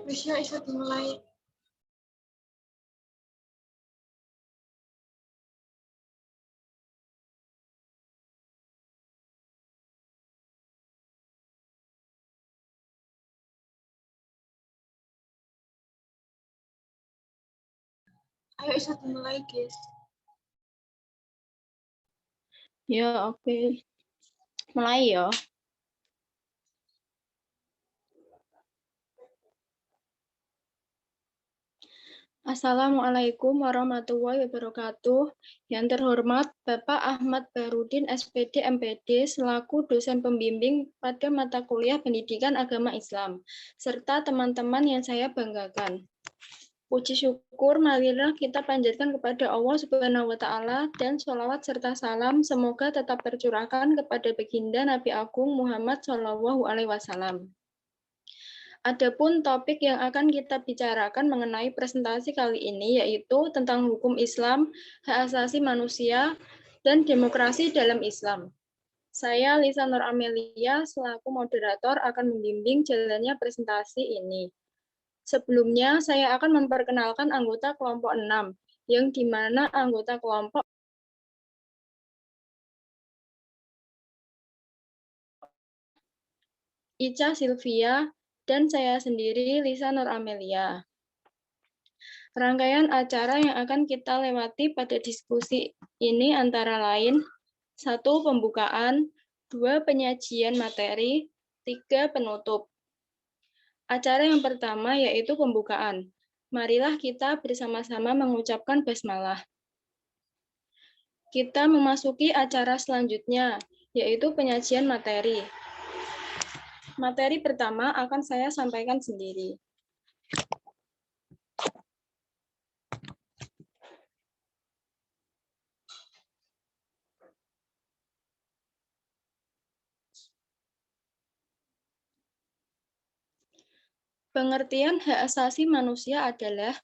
Bisa dimulai. Ayo dimulai, guys. Ya, oke. Mulai ya. Assalamualaikum warahmatullahi wabarakatuh. Yang terhormat Bapak Ahmad Barudin SPD MPD selaku dosen pembimbing pada mata kuliah Pendidikan Agama Islam, serta teman-teman yang saya banggakan. Puji syukur marilah kita panjatkan kepada Allah Subhanahu wa taala dan sholawat serta salam semoga tetap tercurahkan kepada baginda Nabi Agung Muhammad Shallallahu alaihi wasallam. Adapun topik yang akan kita bicarakan mengenai presentasi kali ini yaitu tentang hukum Islam, hak asasi manusia, dan demokrasi dalam Islam. Saya Lisa Nur Amelia selaku moderator akan membimbing jalannya presentasi ini. Sebelumnya saya akan memperkenalkan anggota kelompok 6, yang di mana anggota kelompok Ica Sylvia, dan saya sendiri Lisa Nur Amelia. Rangkaian acara yang akan kita lewati pada diskusi ini antara lain 1. Pembukaan, 2. Penyajian materi, 3. Penutup. Acara yang pertama yaitu pembukaan. Marilah kita bersama-sama mengucapkan basmalah. Kita memasuki acara selanjutnya, yaitu penyajian materi. Materi pertama akan saya sampaikan sendiri. Pengertian hak asasi manusia adalah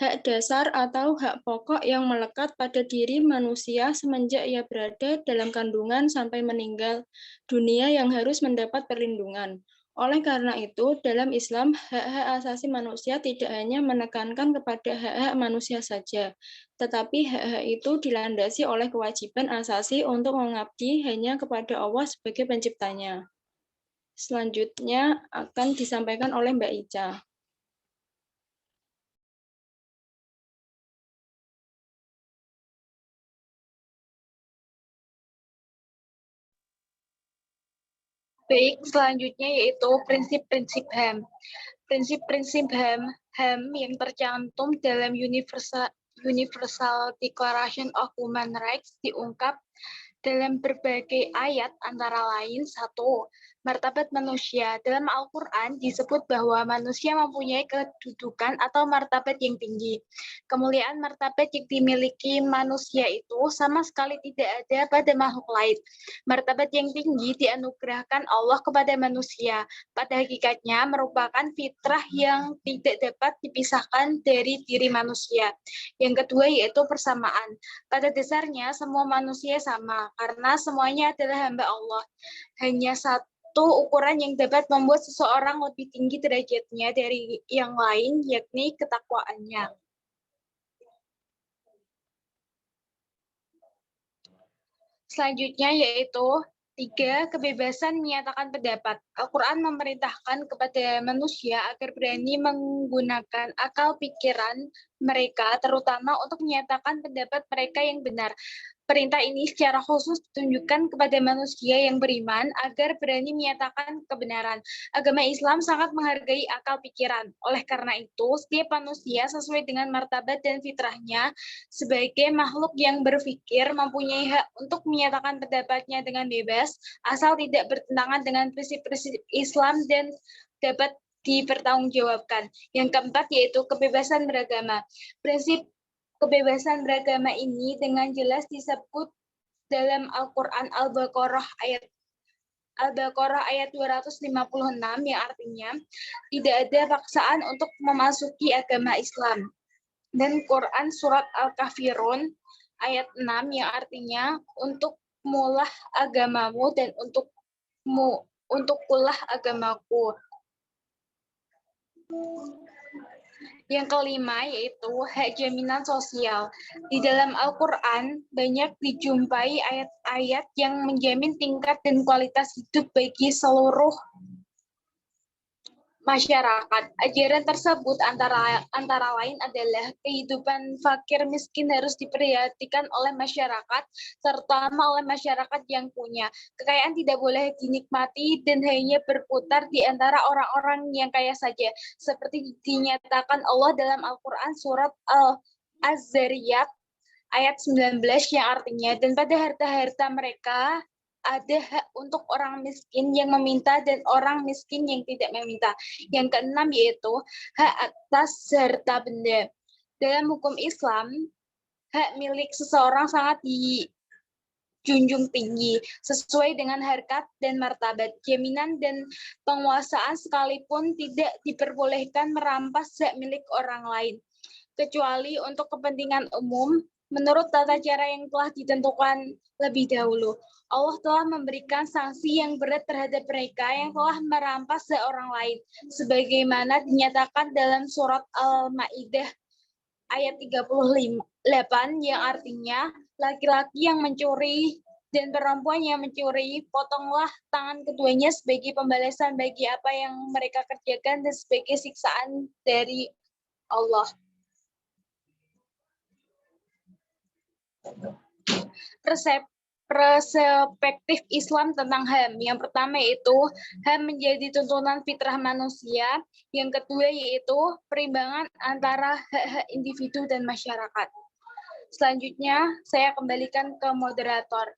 hak dasar atau hak pokok yang melekat pada diri manusia semenjak ia berada dalam kandungan sampai meninggal dunia yang harus mendapat perlindungan. Oleh karena itu, dalam Islam, hak-hak asasi manusia tidak hanya menekankan kepada hak-hak manusia saja, tetapi hak-hak itu dilandasi oleh kewajiban asasi untuk mengabdi hanya kepada Allah sebagai penciptanya. Selanjutnya akan disampaikan oleh Mbak Ica. Baik, selanjutnya yaitu prinsip-prinsip HAM. Prinsip-prinsip HAM yang tercantum dalam Universal Declaration of Human Rights diungkap dalam berbagai ayat antara lain 1. Martabat manusia. Dalam Al-Quran disebut bahwa manusia mempunyai kedudukan atau martabat yang tinggi. Kemuliaan martabat yang dimiliki manusia itu sama sekali tidak ada pada makhluk lain. Martabat yang tinggi dianugerahkan Allah kepada manusia. Pada hakikatnya merupakan fitrah yang tidak dapat dipisahkan dari diri manusia. Yang kedua yaitu persamaan. Pada dasarnya semua manusia sama, karena semuanya adalah hamba Allah. Hanya satu ukuran yang dapat membuat seseorang lebih tinggi derajatnya dari yang lain, yakni ketakwaannya. Selanjutnya yaitu 3. Kebebasan menyatakan pendapat. Al-Quran memerintahkan kepada manusia agar berani menggunakan akal pikiran mereka, terutama untuk menyatakan pendapat mereka yang benar. Perintah ini secara khusus ditunjukkan kepada manusia yang beriman agar berani menyatakan kebenaran. Agama Islam sangat menghargai akal pikiran. Oleh karena itu, setiap manusia sesuai dengan martabat dan fitrahnya sebagai makhluk yang berpikir mempunyai hak untuk menyatakan pendapatnya dengan bebas, asal tidak bertentangan dengan prinsip-prinsip Islam dan dapat dipertanggungjawabkan. Yang keempat yaitu kebebasan beragama. Prinsip kebebasan beragama ini dengan jelas disebut dalam Al-Quran Al-Baqarah ayat 256 yang artinya tidak ada paksaan untuk memasuki agama Islam. Dan Quran surat Al-Kafirun ayat 6 yang artinya untuk mulah agamamu dan untuk kulah agamaku. Yang kelima yaitu hak jaminan sosial. Di dalam Al-Quran banyak dijumpai ayat-ayat yang menjamin tingkat dan kualitas hidup bagi seluruh masyarakat. Ajaran tersebut antara lain adalah kehidupan fakir miskin harus diperhatikan oleh masyarakat, terutama oleh masyarakat yang punya. Kekayaan tidak boleh dinikmati dan hanya berputar di antara orang-orang yang kaya saja, seperti dinyatakan Allah dalam Al-Quran surat Az-Zariyat ayat 19 yang artinya, dan pada harta-harta mereka ada hak untuk orang miskin yang meminta dan orang miskin yang tidak meminta. Yang keenam yaitu hak atas harta benda. Dalam hukum Islam, hak milik seseorang sangat dijunjung tinggi sesuai dengan harkat dan martabat. Jaminan dan penguasaan sekalipun tidak diperbolehkan merampas hak milik orang lain, kecuali untuk kepentingan umum menurut tata cara yang telah ditentukan lebih dahulu. Allah telah memberikan sanksi yang berat terhadap mereka yang telah merampas hak orang lain, sebagaimana dinyatakan dalam surat Al-Maidah ayat 38 yang artinya laki-laki yang mencuri dan perempuan yang mencuri, potonglah tangan keduanya sebagai pembalasan bagi apa yang mereka kerjakan dan sebagai siksaan dari Allah. Perspektif Islam tentang HAM. Yang pertama yaitu HAM menjadi tuntunan fitrah manusia. Yang kedua yaitu perimbangan antara hak-hak individu dan masyarakat. Selanjutnya saya kembalikan ke moderator.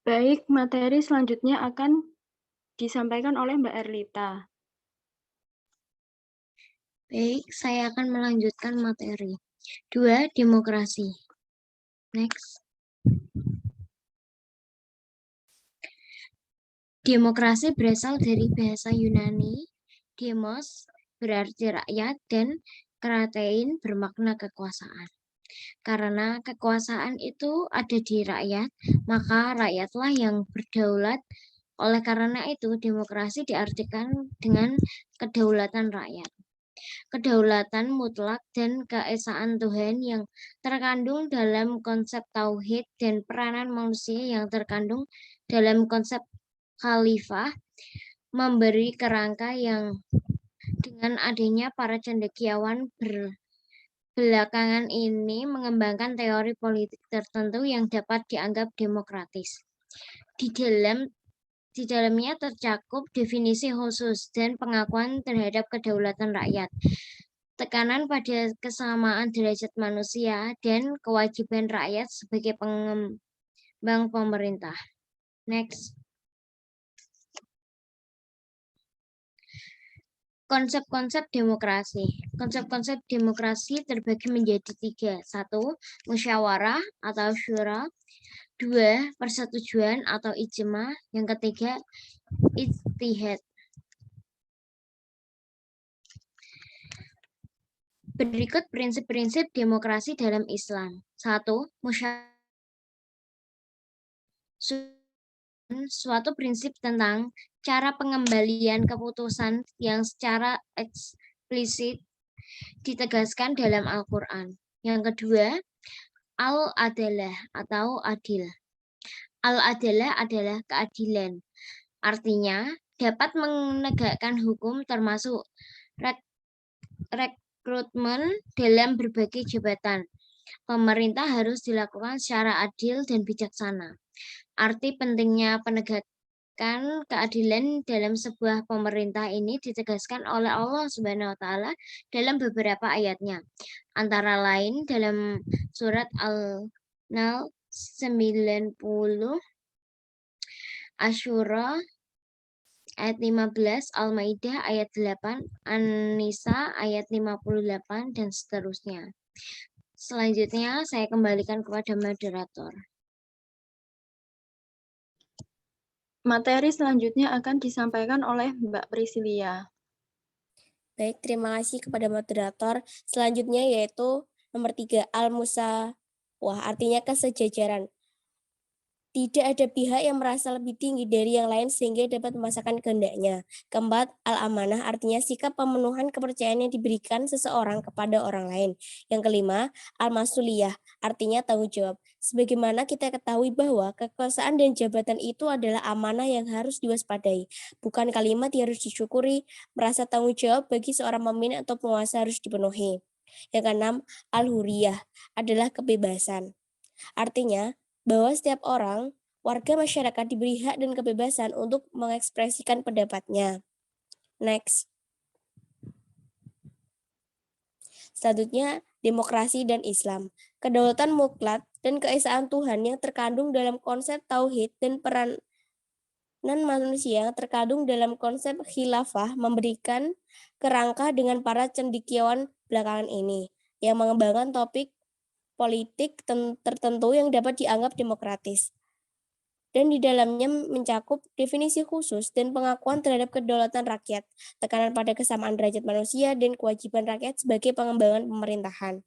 Baik, materi selanjutnya akan disampaikan oleh Mbak Erlita. Baik, saya akan melanjutkan materi. 2. Demokrasi. Next. Demokrasi berasal dari bahasa Yunani, demos berarti rakyat dan kratein bermakna kekuasaan. Karena kekuasaan itu ada di rakyat, maka rakyatlah yang berdaulat. Oleh karena itu, demokrasi diartikan dengan kedaulatan rakyat. Kedaulatan mutlak dan keesaan Tuhan yang terkandung dalam konsep tauhid dan peranan manusia yang terkandung dalam konsep khalifah memberi kerangka yang dengan adanya para cendekiawan belakangan ini mengembangkan teori politik tertentu yang dapat dianggap demokratis. Di dalamnya tercakup definisi khusus dan pengakuan terhadap kedaulatan rakyat, tekanan pada kesamaan derajat manusia, dan kewajiban rakyat sebagai pengembang pemerintah. Next. Konsep-konsep demokrasi. Konsep-konsep demokrasi terbagi menjadi 3. 1. Musyawarah atau syura. 2. Persetujuan atau ijma. Yang ketiga, ijtihad. Berikut prinsip-prinsip demokrasi dalam Islam. 1. Musyawarah. Suatu prinsip tentang cara pengembalian keputusan yang secara eksplisit ditegaskan dalam Al-Quran. Yang kedua, al-adalah atau adil. Al-adalah adalah keadilan. Artinya, dapat menegakkan hukum termasuk rekrutmen dalam berbagai jabatan. Pemerintah harus dilakukan secara adil dan bijaksana. Arti pentingnya penegakan keadilan dalam sebuah pemerintah ini ditegaskan oleh Allah Subhanahu wa taala dalam beberapa ayatnya. Antara lain dalam surat Al-Nahl 90, Asyura ayat 15, Al-Maidah ayat 8, An-Nisa ayat 58 dan seterusnya. Selanjutnya, saya kembalikan kepada moderator. Materi selanjutnya akan disampaikan oleh Mbak Priscilia. Baik, terima kasih kepada moderator. Selanjutnya yaitu nomor 3, al-musawah, artinya kesejajaran. Tidak ada pihak yang merasa lebih tinggi dari yang lain sehingga dapat memaksakan kehendaknya. Keempat, al-amanah artinya sikap pemenuhan kepercayaan yang diberikan seseorang kepada orang lain. Yang kelima, al-masuliyah artinya tanggung jawab. Sebagaimana kita ketahui bahwa kekuasaan dan jabatan itu adalah amanah yang harus diwaspadai. Bukan kalimat yang harus disyukuri, merasa tanggung jawab bagi seorang pemimpin atau penguasa harus dipenuhi. Yang keenam, al-huriyah adalah kebebasan. Artinya, bahwa setiap orang, warga masyarakat diberi hak dan kebebasan untuk mengekspresikan pendapatnya. Next. Selanjutnya, demokrasi dan Islam. Kedaulatan mutlak dan keesaan Tuhan yang terkandung dalam konsep tauhid dan peranan manusia yang terkandung dalam konsep khilafah memberikan kerangka dengan para cendekiawan belakangan ini yang mengembangkan topik politik tertentu yang dapat dianggap demokratis. Dan di dalamnya mencakup definisi khusus dan pengakuan terhadap kedaulatan rakyat, tekanan pada kesamaan derajat manusia, dan kewajiban rakyat sebagai pengembangan pemerintahan.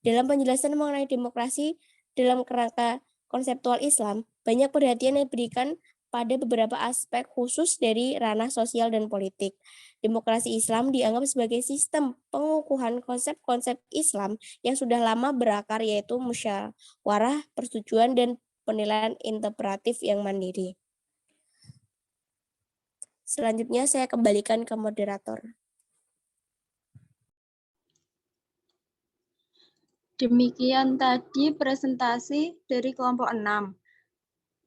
Dalam penjelasan mengenai demokrasi dalam kerangka konseptual Islam, banyak perhatian yang diberikan pada beberapa aspek khusus dari ranah sosial dan politik. Demokrasi Islam dianggap sebagai sistem pengukuhan konsep-konsep Islam yang sudah lama berakar, yaitu musyawarah, persetujuan, dan penilaian interpretatif yang mandiri. Selanjutnya saya kembalikan ke moderator. Demikian tadi presentasi dari kelompok 6.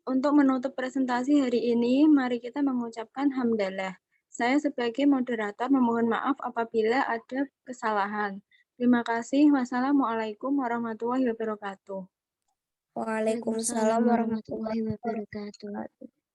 Untuk menutup presentasi hari ini, mari kita mengucapkan hamdalah. Saya sebagai moderator memohon maaf apabila ada kesalahan. Terima kasih. Wassalamualaikum warahmatullahi wabarakatuh. Waalaikumsalam warahmatullahi warahmatullahi wabarakatuh. wabarakatuh.